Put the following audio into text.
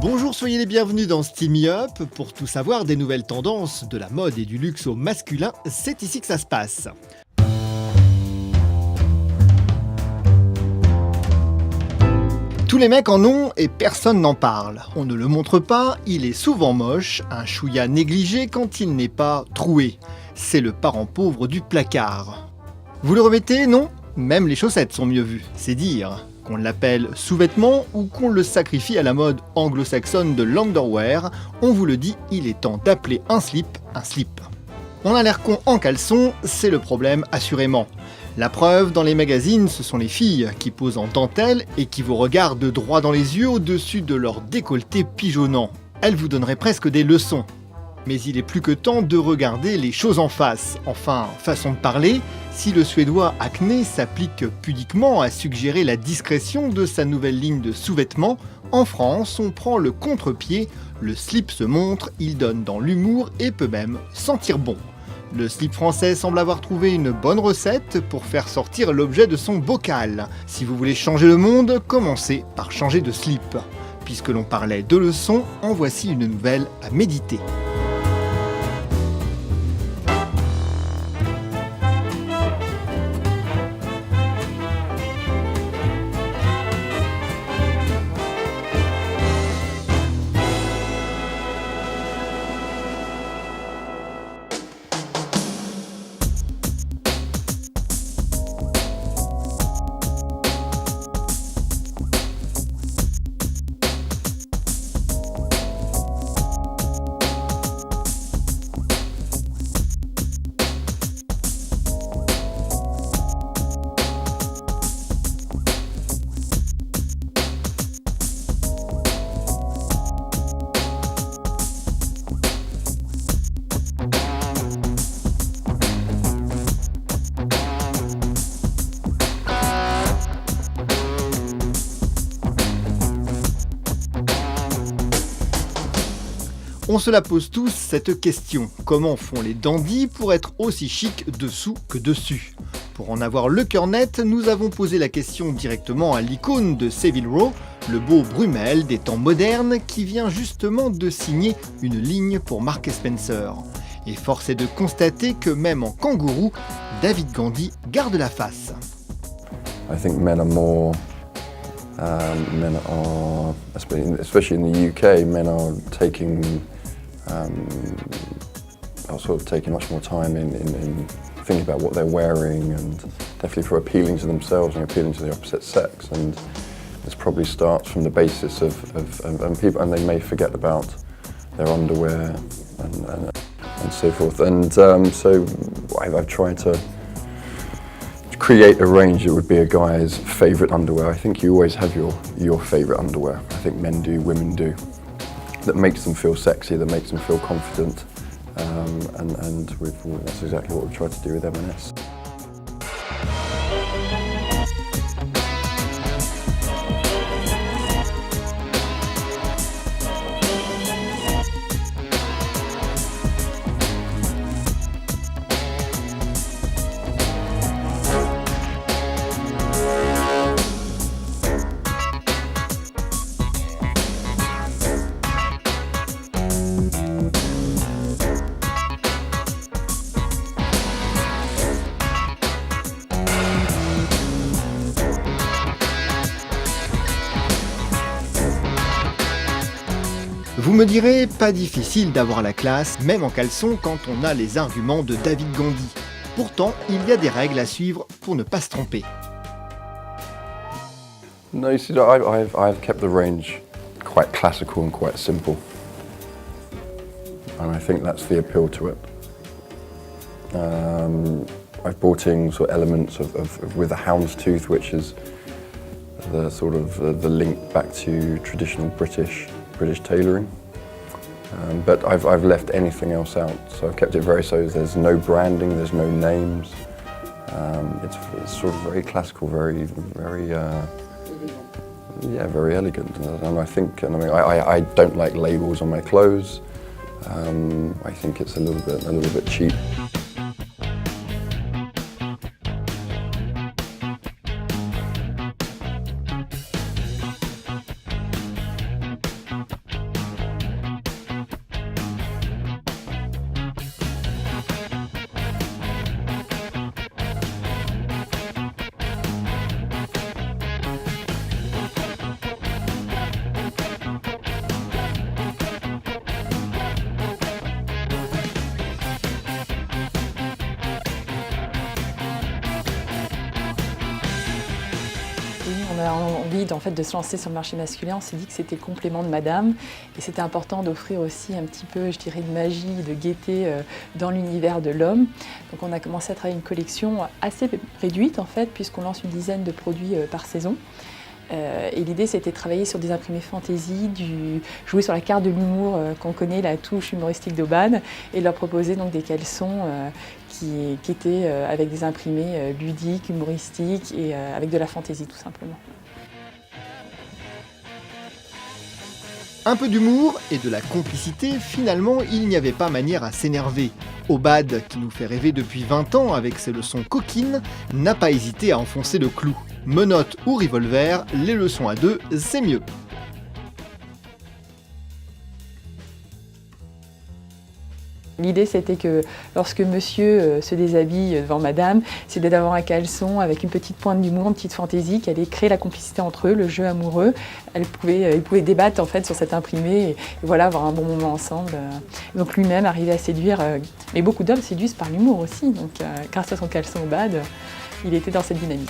Bonjour, soyez les bienvenus dans Steam Me Up. Pour tout savoir des nouvelles tendances, de la mode et du luxe au masculin, c'est ici que ça se passe. Tous les mecs en ont et personne n'en parle. On ne le montre pas, il est souvent moche, un chouïa négligé quand il n'est pas troué. C'est le parent pauvre du placard. Vous le remettez, non ? Même les chaussettes sont mieux vues, c'est dire. Qu'on l'appelle sous-vêtement ou qu'on le sacrifie à la mode anglo-saxonne de l'underwear, on vous le dit, il est temps d'appeler un slip un slip. On a l'air con en caleçon, c'est le problème assurément. La preuve, dans les magazines, ce sont les filles qui posent en dentelle et qui vous regardent droit dans les yeux au-dessus de leur décolleté pigeonnant. Elles vous donneraient presque des leçons. Mais il est plus que temps de regarder les choses en face. Enfin, façon de parler, si le suédois Acne s'applique pudiquement à suggérer la discrétion de sa nouvelle ligne de sous-vêtements, en France, on prend le contre-pied, le slip se montre, il donne dans l'humour et peut même sentir bon. Le slip français semble avoir trouvé une bonne recette pour faire sortir l'objet de son bocal. Si vous voulez changer le monde, commencez par changer de slip. Puisque l'on parlait de leçons, en voici une nouvelle à méditer. On se la pose tous cette question, comment font les dandys pour être aussi chic dessous que dessus ? Pour en avoir le cœur net, nous avons posé la question directement à l'icône de Savile Row, le beau Brummel des temps modernes qui vient justement de signer une ligne pour Marks & Spencer. Et force est de constater que même en kangourou, David Gandy garde la face. I think men are, especially in the UK, men are taking much more time in thinking about what they're wearing and definitely for appealing to themselves and appealing to the opposite sex. And this probably starts from the basis of people, and they may forget about their underwear and so forth. And so I've tried to create a range that would be a guy's favourite underwear. I think you always have your favourite underwear. I think men do, women do. That makes them feel sexy, that makes them feel confident, and that's exactly what we've tried to do with M&S. Vous me direz, pas difficile d'avoir la classe, même en caleçon, quand on a les arguments de David Gandy. Pourtant, il y a des règles à suivre pour ne pas se tromper. No, you see, I've kept the range quite classical and quite simple. And I think that's the appeal to it. I've brought in sort of elements of with the houndstooth, which is the sort of the link back to traditional British tailoring. But I've left anything else out, so I've kept it very so there's no branding, there's no names. It's sort of very classical, very elegant. And I don't like labels on my clothes. I think it's a little bit cheap. On a envie de se lancer sur le marché masculin, on s'est dit que c'était le complément de Madame et c'était important d'offrir aussi un petit peu, je dirais, de magie, de gaieté dans l'univers de l'homme. Donc on a commencé à travailler une collection assez réduite en fait, puisqu'on lance une dizaine de produits par saison. Et l'idée c'était de travailler sur des imprimés fantasy, jouer sur la carte de l'humour qu'on connaît, la touche humoristique d'Aubade, et de leur proposer donc des caleçons qui étaient avec des imprimés ludiques, humoristiques et avec de la fantaisie tout simplement. Un peu d'humour et de la complicité, finalement, il n'y avait pas manière à s'énerver. Aubade, qui nous fait rêver depuis 20 ans avec ses leçons coquines, n'a pas hésité à enfoncer le clou. Menottes ou revolver, les leçons à deux, c'est mieux. L'idée c'était que lorsque monsieur se déshabille devant madame, c'était d'avoir un caleçon avec une petite pointe d'humour, une petite fantaisie qui allait créer la complicité entre eux, le jeu amoureux. Ils pouvaient débattre en fait sur cet imprimé et voilà, avoir un bon moment ensemble. Donc lui-même arrivait à séduire, mais beaucoup d'hommes séduisent par l'humour aussi. Donc grâce à son caleçon Aubade, il était dans cette dynamique.